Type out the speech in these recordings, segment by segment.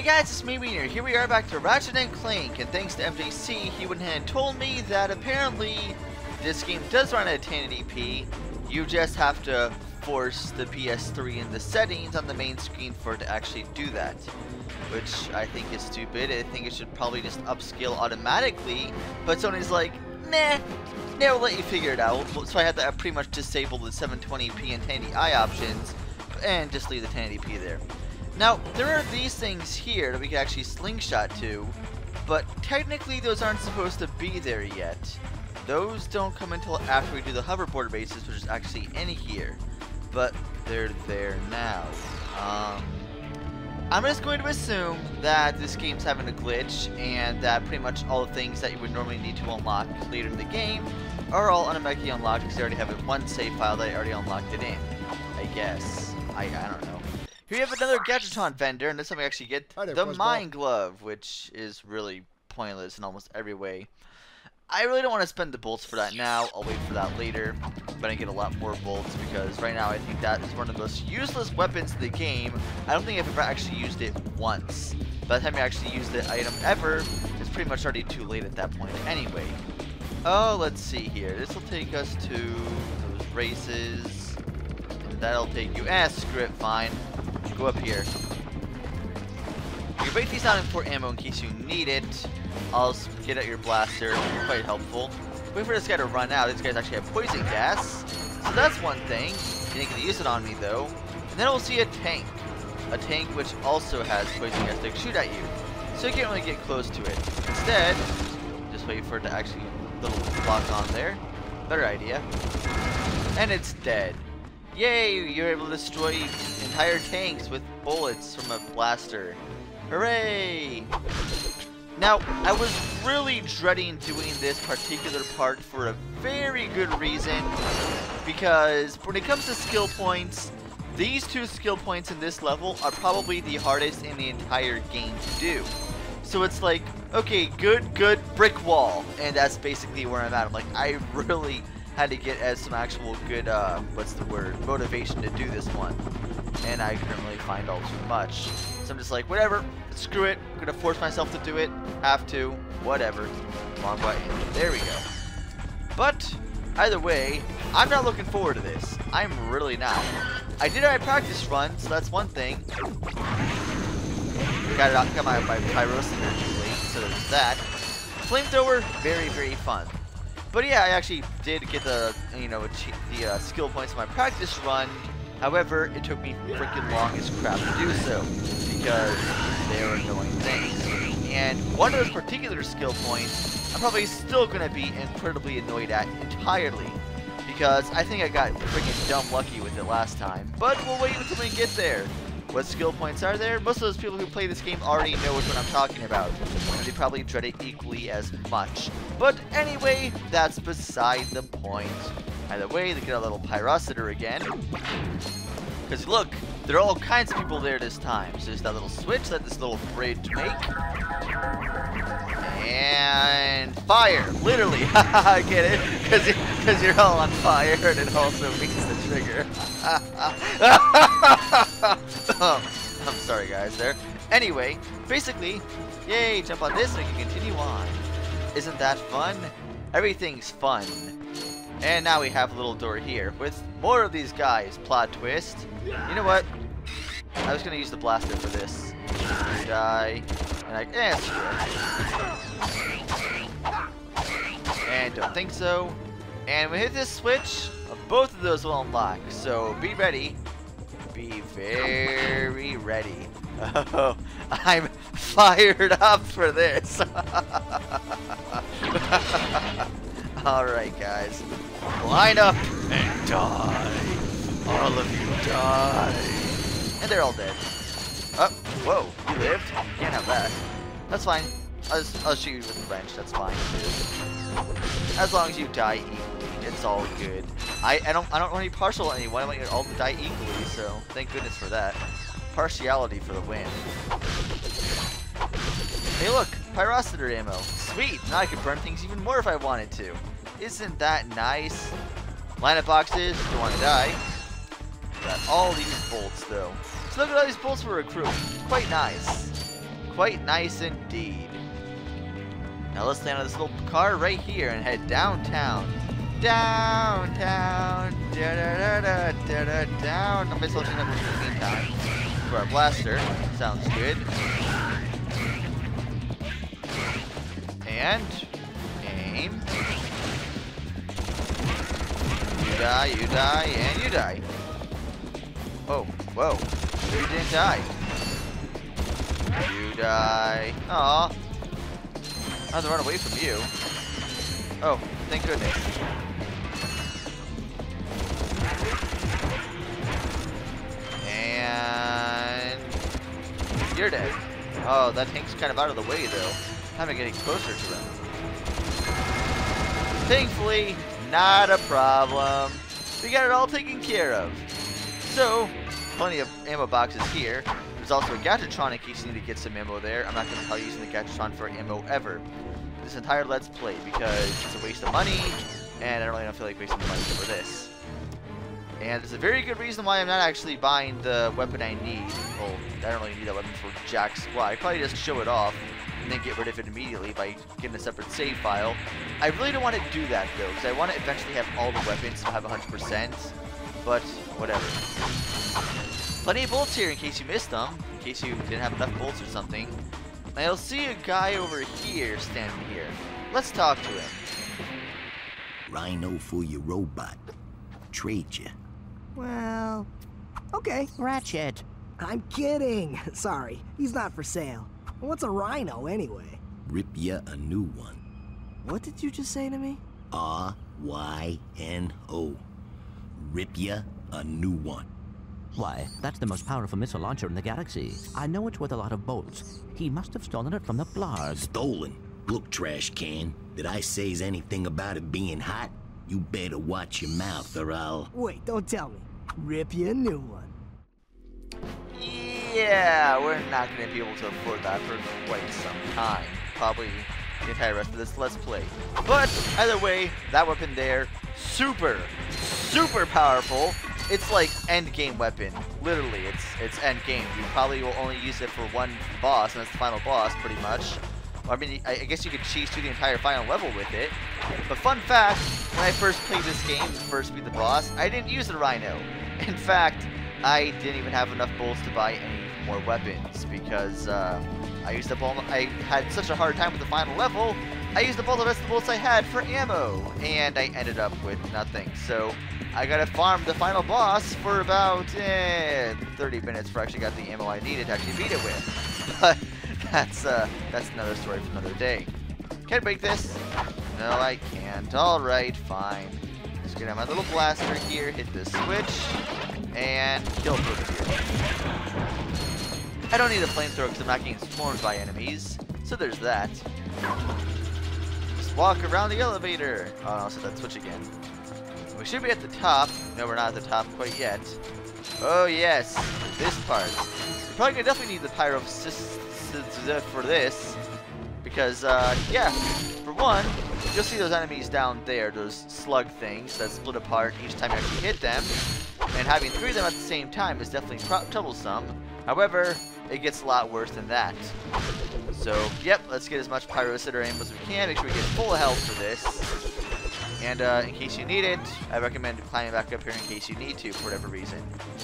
guys, it's me, Wiener. Here we are back to Ratchet Clank, and thanks to MJC, he went ahead and told me that apparently this game does run at 1080p. You just have to force the PS3 in the settings on the main screen for it to actually do that, which I think is stupid. I think it should probably just upscale automatically, but Sony's like, nah, we'll let you figure it out. So I had to pretty much disable the 720p and 1080i options and just leave the 1080p there. Now, there are these things here that we can actually slingshot to, but technically those aren't supposed to be there yet. Those don't come until after we do the hoverboard races, which is actually in here, but they're there now. I'm just going to assume that this game's having a glitch, and that pretty much all the things that you would normally need to unlock later in the game are all automatically unlocked because I already have one save file that I already unlocked it in, I guess. I don't know. Here we have another Gadgeton vendor, and this time we actually get the Mind Glove, which is really pointless in almost every way. I really don't want to spend the bolts for that now. I'll wait for that later, but I get a lot more bolts because right now I think that is one of the most useless weapons in the game. I don't think I've ever actually used it once. By the time I actually use the item ever, it's pretty much already too late at that point anyway. Oh, let's see here. This will take us to those races. And that'll take you. Screw it, fine. Go up here. You can break these out for ammo in case you need it. I'll get at your blaster. Quite helpful. Wait for this guy to run out. These guys actually have poison gas. So that's one thing. You ain't gonna use it on me though. And then we'll see a tank. A tank which also has poison gas that can shoot at you. So you can't really get close to it. Instead, just wait for it to actually little lock on there. Better idea. And it's dead. Yay! You're able to destroy entire tanks with bullets from a blaster. Hooray! Now, I was really dreading doing this particular part for a very good reason, because when it comes to skill points, these two skill points in this level are probably the hardest in the entire game to do. So it's like, okay, good, brick wall, and that's basically where I'm at. I'm like, I really had to get as some actual good, motivation to do this one, and I couldn't really find all too much. So I'm just like, whatever, screw it, I'm gonna force myself to do it, have to, whatever. Wrong button, there we go. But, either way, I'm not looking forward to this. I'm really not. I did my practice run, so that's one thing. Got my pyro cinder too late, so there's that. Flamethrower, very fun. But yeah, I actually did get the skill points in my practice run. However, it took me freaking long as crap to do so because they were annoying things. And one of those particular skill points, I'm probably still gonna be incredibly annoyed at entirely because I think I got freaking dumb lucky with it last time. But we'll wait until we get there. What skill points are there? Most of those people who play this game already know which one I'm talking about, and they probably dread it equally as much. But anyway, that's beside the point. Either way, they get a little pyrocitor again. Because look, there are all kinds of people there this time. So there's that little switch that this little bridge make. And fire, literally. Get it? Because you're all on fire, and it also means the trigger. I'm sorry, guys. There. Anyway, basically, yay! Jump on this, and we can continue on. Isn't that fun? Everything's fun. And now we have a little door here with more of these guys. Plot twist. You know what? I was gonna use the blaster for this. Die. And and don't think so. And when we hit this switch, both of those will unlock. So be ready. Be very ready. Oh, I'm fired up for this. Alright, guys. Line up and die. All of you die. And they're all dead. Oh, whoa, you lived? You can't have that. That's fine. I'll shoot you with the wrench, that's fine too. As long as you die equally, it's all good. I don't want any partial on anyone, I want you all to die equally, so thank goodness for that. Partiality for the win. Hey look, pyrocitor ammo. Sweet, now I can burn things even more if I wanted to. Isn't that nice? Line of boxes, don't want to die. Got all these bolts though. So look at all these bolts we're accruing. Quite nice. quite nice indeed. Now let's land on this little car right here and head downtown. Downtown, down. I'm just looking up in the meantime for our blaster. Sounds good. And aim. You die, and you die. Oh, whoa! You didn't die. You die. Aw. I have to run away from you. Oh, thank goodness. And you're dead. Oh, that tank's kind of out of the way though. I'm getting closer to them. Thankfully, not a problem. We got it all taken care of. So, plenty of ammo boxes here. There's also a Gadgetron in case you need to get some ammo there. I'm not going to tell you using the Gadgetron for ammo ever. This entire Let's Play because it's a waste of money, and I really don't feel like wasting the money for this. And there's a very good reason why I'm not actually buying the weapon I need. Well, I don't really need that weapon for jack squat. I probably just show it off and then get rid of it immediately by getting a separate save file. I really don't want to do that though, because I want to eventually have all the weapons so I have 100%. But whatever. Plenty of bolts here in case you missed them, in case you didn't have enough bolts or something. Now you'll see a guy over here standing here. Let's talk to him. Rhino for your robot. Trade you. Well, okay. Ratchet. I'm kidding. Sorry, he's not for sale. What's a rhino anyway? Rip ya a new one. What did you just say to me? R-Y-N-O. Rip ya a new one. Why, that's the most powerful missile launcher in the galaxy. I know it's worth a lot of bolts. He must have stolen it from the blarg. Stolen? Look, trash can. Did I say anything about it being hot? You better watch your mouth or I'll... Wait, don't tell me. Rip you a new one. Yeah, we're not going to be able to afford that for quite some time. Probably the entire rest of this Let's Play. But, either way, that weapon there, super powerful. It's like end game weapon. Literally, it's end game. You probably will only use it for one boss, and that's the final boss, pretty much. I mean, I guess you could cheese through the entire final level with it. But fun fact, when I first played this game, first beat the boss, I didn't use the Rhino. In fact, I didn't even have enough bolts to buy any more weapons because I used up all. I had such a hard time with the final level. I used up all the rest of the bolts I had for ammo, and I ended up with nothing. So I gotta farm the final boss for about 30 minutes before I actually got the ammo I needed to actually beat it with. But that's another story for another day. Can I break this? No, I can't. Alright, fine. Just get out my little blaster here, hit this switch, and kill it over here. I don't need a flamethrower because I'm not getting swarmed by enemies, so there's that. Just walk around the elevator. Oh, I'll set that switch again. We should be at the top. No, we're not at the top quite yet. Oh yes, this part. You're probably gonna definitely need the pyro for this, because yeah, for one, you'll see those enemies down there, those slug things that split apart each time you actually hit them, and having 3 of them at the same time is definitely troublesome. However, it gets a lot worse than that. So, yep, let's get as much pyro-sitter aim as we can. Make sure we get full health for this. And in case you need it, I recommend climbing back up here in case you need to for whatever reason.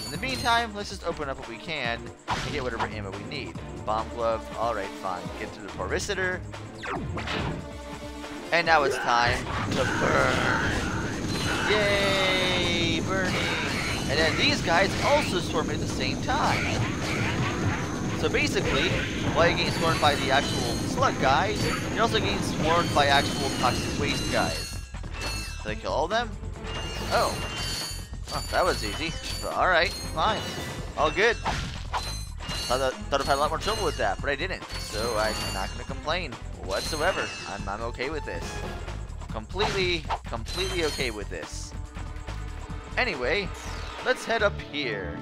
In the meantime, let's just open up what we can and get whatever ammo we need. Bomb glove, alright, fine. Get through the pyro-sitter. And now it's time to burn. Yay, burning. And then these guys also swarm at the same time. So basically, while you're getting swarmed by the actual slug guys, you're also getting swarmed by actual toxic waste guys. Did I kill all of them? Oh. Oh, that was easy. Alright, fine. All good. Thought I'd had a lot more trouble with that, but I didn't. So I'm not going to complain whatsoever. I'm okay with this. Completely okay with this. Anyway, let's head up here.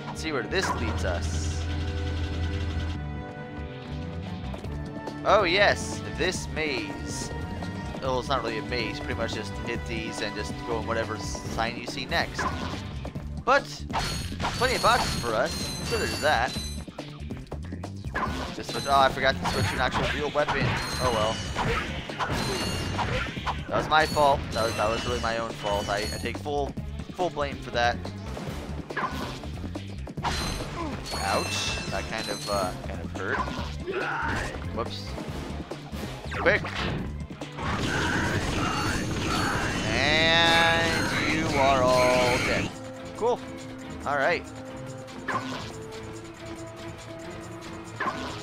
Let's see where this leads us. Oh yes, this maze. Well, it's not really a maze. Pretty much just hit these and just go in whatever sign you see next. But plenty of boxes for us, so there's that. Just switch. Oh, I forgot to switch to an actual real weapon. Oh well. That was my fault. That was really my own fault. I take full blame for that. Ouch. That kind of hurt. Whoops. Quick. And you are all dead. Cool. Alright.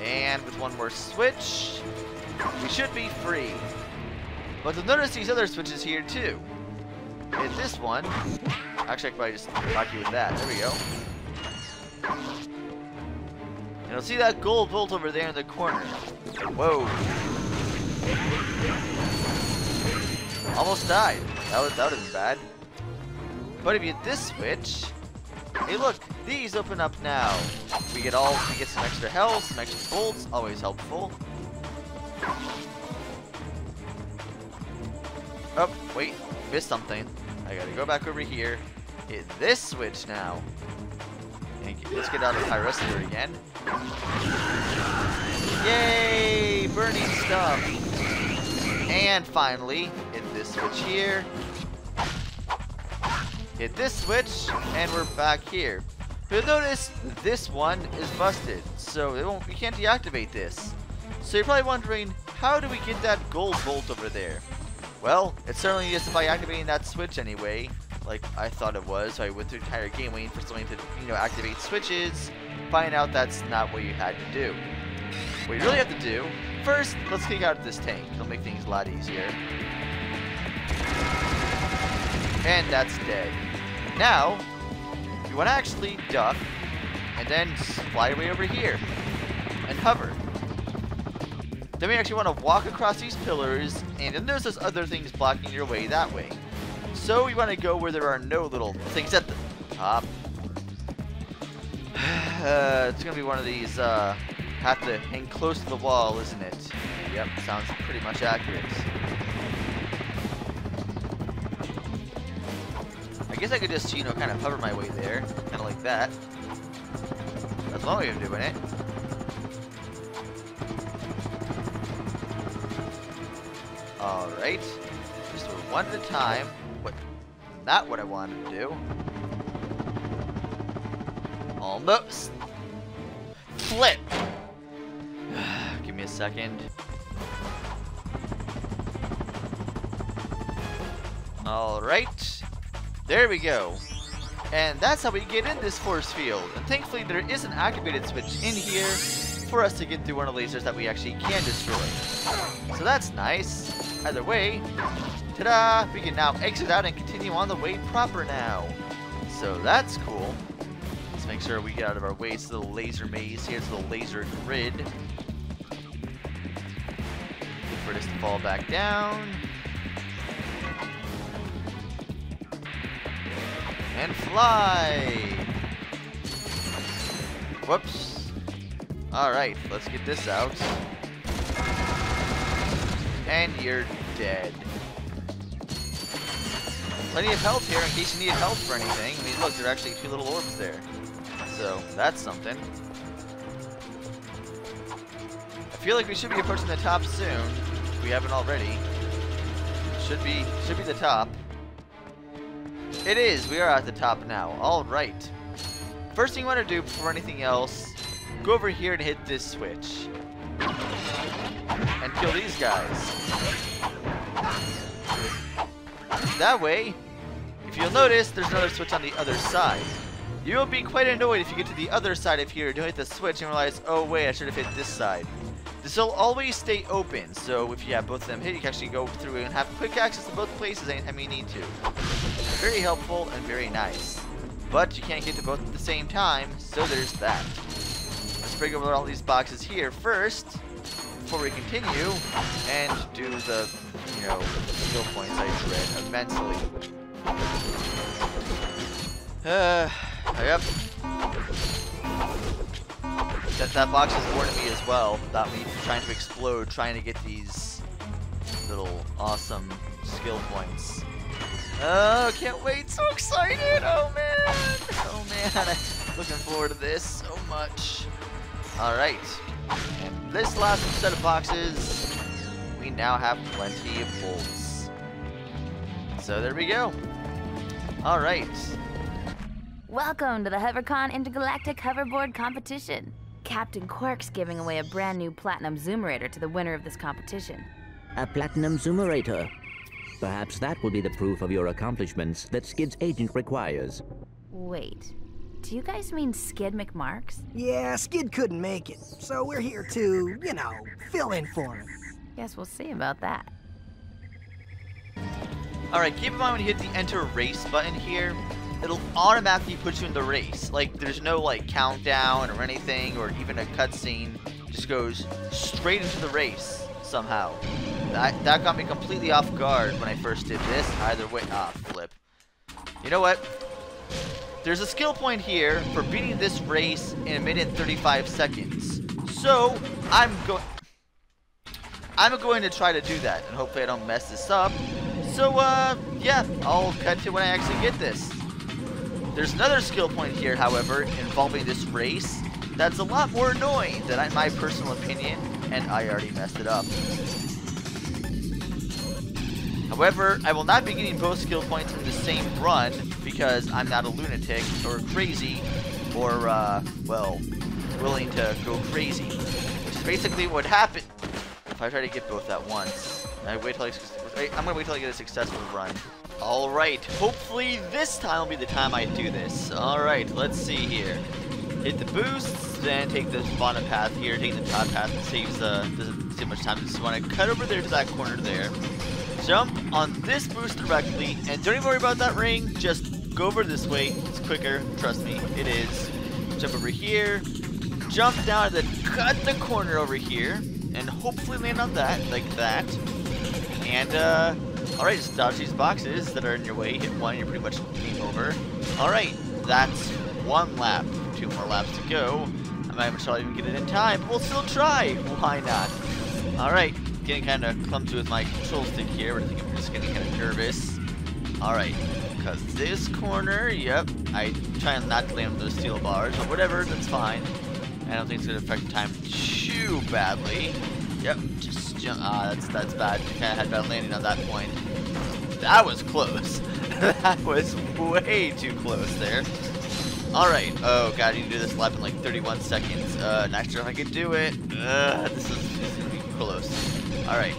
And with one more switch, we should be free. But you'll notice these other switches here too. Hit this one. Actually, I could probably just knock you with that. There we go. And you'll see that gold bolt over there in the corner. Whoa. Almost died. That would have been bad. But if you hit this switch, hey look, these open up now. We get some extra health, some extra bolts, always helpful. Oh, wait, missed something. I gotta go back over here, hit this switch now. And let's get out of Pyrosphere again. Yay! Burning stuff. And finally, hit this switch here. Hit this switch, and we're back here. But notice this one is busted, so we can't deactivate this. So you're probably wondering, how do we get that gold bolt over there? Well, it certainly isn't by activating that switch anyway, like I thought it was. So I went through the entire game waiting for something to, activate switches. Find out that's not what you had to do. What you really have to do, first, let's kick out this tank. It'll make things a lot easier. And that's dead. Now, you want to actually duck, and then fly away over here, and hover. Then we actually want to walk across these pillars, and you'll notice there's other things blocking your way that way. So you want to go where there are no little things at the top. It's going to be one of these, have to hang close to the wall, isn't it? Yep, sounds pretty much accurate. I guess I could just, kind of hover my way there, kind of like that. That's one way of doing it. Alright, just one at a time. Not what I wanted to do. Almost. Flip! Give me a second. Alright. There we go. And that's how we get in this force field. And thankfully there is an activated switch in here for us to get through one of the lasers that we actually can destroy. So that's nice. Either way, ta-da! We can now exit out and continue on the way proper now. So that's cool. Let's make sure we get out of our way. It's the little laser maze here. It's the laser grid. Look for this to fall back down. And fly! Whoops. Alright, let's get this out. And you're dead. Plenty of health here in case you need health for anything. I mean, look, there are actually 2 little orbs there. So, that's something. I feel like we should be approaching the top soon, if we haven't already. Should be the top. It is! We are at the top now. Alright. First thing you want to do before anything else, go over here and hit this switch. And kill these guys. That way, if you'll notice, there's another switch on the other side. You'll be quite annoyed if you get to the other side of here, don't hit the switch and realize, oh wait, I should have hit this side. This will always stay open, so if you have both of them hit, you can actually go through and have quick access to both places anytime you need to. Very helpful and very nice. But you can't get to both at the same time, so there's that. Let's break over all these boxes here first, before we continue, and do the, skill points I dread immensely. Yep. That box is warning me as well about me trying to explode, trying to get these little awesome skill points. Oh, can't wait, so excited! Oh man! Oh man, I'm looking forward to this so much. Alright, And this last set of boxes, we now have plenty of bolts. So there we go. Alright. Welcome to the HoverCon Intergalactic Hoverboard Competition. Captain Quark's giving away a brand new Platinum Zoomerator to the winner of this competition. A platinum zoomerator. Perhaps that will be the proof of your accomplishments that Skid's agent requires. Wait, do you guys mean Skid McMarks? Yeah, Skid couldn't make it, so we're here to, you know, fill in for him. Guess we'll see about that. Alright, keep in mind when you hit the enter race button here, it'll automatically put you in the race. Like, there's no, like, countdown or anything, or even a cutscene. Just goes straight into the race, somehow. That got me completely off guard when I first did this. Either way, flip. You know what? There's a skill point here for beating this race in 1 minute and 35 seconds. So, I'm going to try to do that, and hopefully I don't mess this up. So, yeah, I'll cut to when I actually get this. There's another skill point here, however, involving this race that's a lot more annoying than in my personal opinion, and I already messed it up. However, I will not be getting both skill points in the same run because I'm not a lunatic or crazy or, well, willing to go crazy. Which is basically what happened if I try to get both at once. I'm gonna wait till I get a successful run. Alright, hopefully this time will be the time I do this. Alright, let's see here. Hit the boosts, then take the bottom path here, take the top path, it saves, doesn't take much time. Just want to cut over there to that corner there. Jump on this boost directly, and don't even worry about that ring, just go over this way, it's quicker, trust me, it is. Jump over here, jump down, and then cut the corner over here, and hopefully land on that, like that. And, alright, just dodge these boxes that are in your way, hit one, you're pretty much game over. Alright, that's one lap, 2 more laps to go. I'm not even sure I'll even get it in time, but we'll still try, why not? Alright, getting kind of clumsy with my control stick here, but I think I'm just getting kind of nervous. Alright, because this corner, yep, I try not to land on those steel bars, but whatever, that's fine. I don't think it's going to affect time too badly. Yep, just jump. That's bad. Kind of had bad landing on that point. That was close. That was way too close there. Alright. Oh god, you need to do this lap in like 31 seconds. Not sure if I can do it. This is gonna be close. Alright.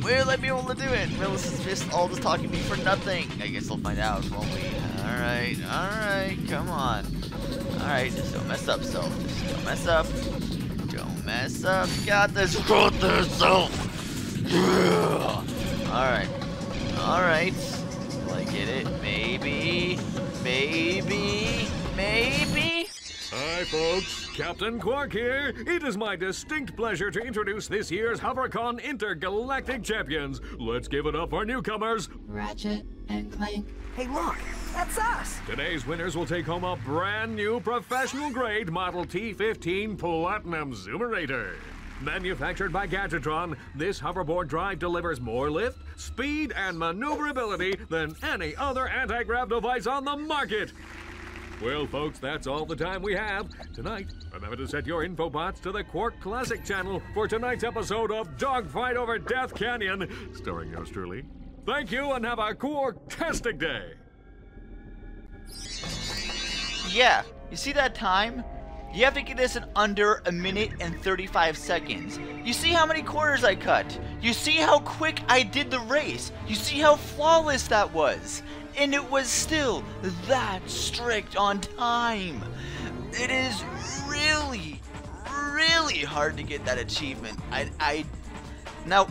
Will I be able to do it? Will this is just all this talking to me for nothing? I guess we'll find out, won't we? Alright, alright, come on. Alright, just don't mess up, self. Just don't mess up. Don't mess up. You got this. You got this, self. Alright. Alright. Will I get it? Maybe. Maybe. Maybe. Hi, folks. Captain Quark here. It is my distinct pleasure to introduce this year's HoverCon Intergalactic Champions. Let's give it up for newcomers. Ratchet and Clank. Hey, look, that's us. Today's winners will take home a brand new professional-grade Model T15 Platinum Zoomerator. Manufactured by Gadgetron, this hoverboard drive delivers more lift, speed, and maneuverability than any other anti-grav device on the market. Well, folks, that's all the time we have. Tonight, remember to set your infobots to the Quark Classic channel for tonight's episode of Dogfight Over Death Canyon, starring yours truly. Thank you, and have a Quark-tastic day. Yeah, you see that time? You have to get this in under 1 minute and 35 seconds. You see how many corners I cut? You see how quick I did the race? You see how flawless that was? And it was still that strict on time. It is really, really hard to get that achievement. Now,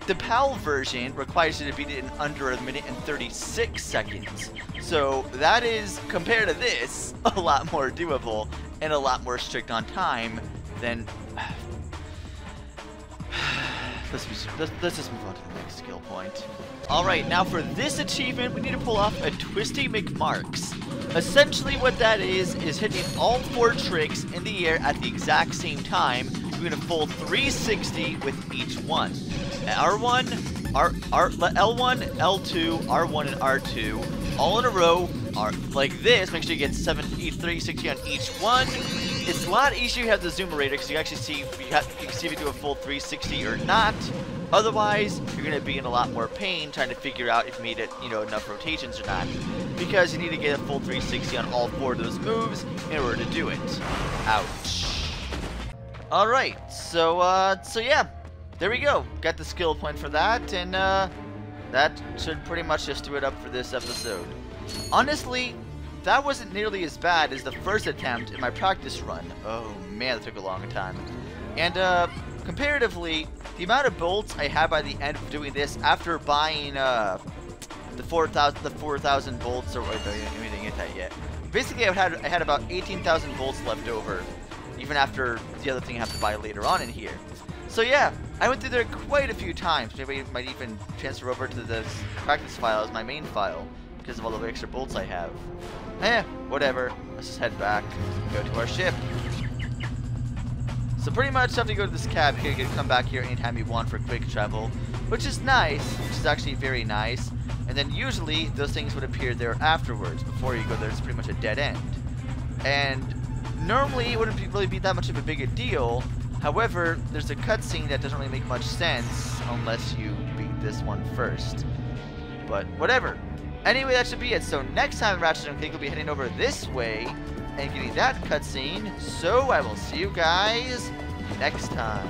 the PAL version requires you to beat it in under 1 minute and 36 seconds. So that is, compared to this, a lot more doable and a lot more strict on time than... Let's just move on to the next skill point. Alright, now for this achievement, we need to pull off a Twisty McMarks. Essentially what that is hitting all 4 tricks in the air at the exact same time, doing a full 360 with each one. R1, L1, L2, R1, and R2, all in a row, like this. Make sure you get 360 on each one. it's a lot easier to have the Zoomerator because you actually see you can see if you do a full 360 or not. Otherwise, you're going to be in a lot more pain trying to figure out if you made it, enough rotations or not. Because you need to get a full 360 on all 4 of those moves in order to do it. Ouch. Alright, so yeah. There we go. Got the skill point for that, and that should pretty much just do it up for this episode. Honestly, that wasn't nearly as bad as the first attempt in my practice run. Oh man, that took a long time. And comparatively, the amount of bolts I had by the end of doing this after buying the 4,000 bolts, or wait, I didn't get that yet. Basically, I had about 18,000 bolts left over, even after the other thing I have to buy later on in here. So yeah, I went through there quite a few times. Maybe I might even transfer over to the practice file as my main file because of all the extra bolts I have. Whatever. Let's just head back and go to our ship. So pretty much after you go to this cab, you can come back here anytime you want for quick travel, which is nice, which is actually very nice. And then usually those things would appear there afterwards. Before you go there, it's pretty much a dead end. And normally it wouldn't really be that much of a big a deal. However, there's a cutscene that doesn't really make much sense unless you beat this one first. But whatever. Anyway, that should be it. So next time Ratchet Clank will be heading over this way and getting that cutscene. So I will see you guys next time.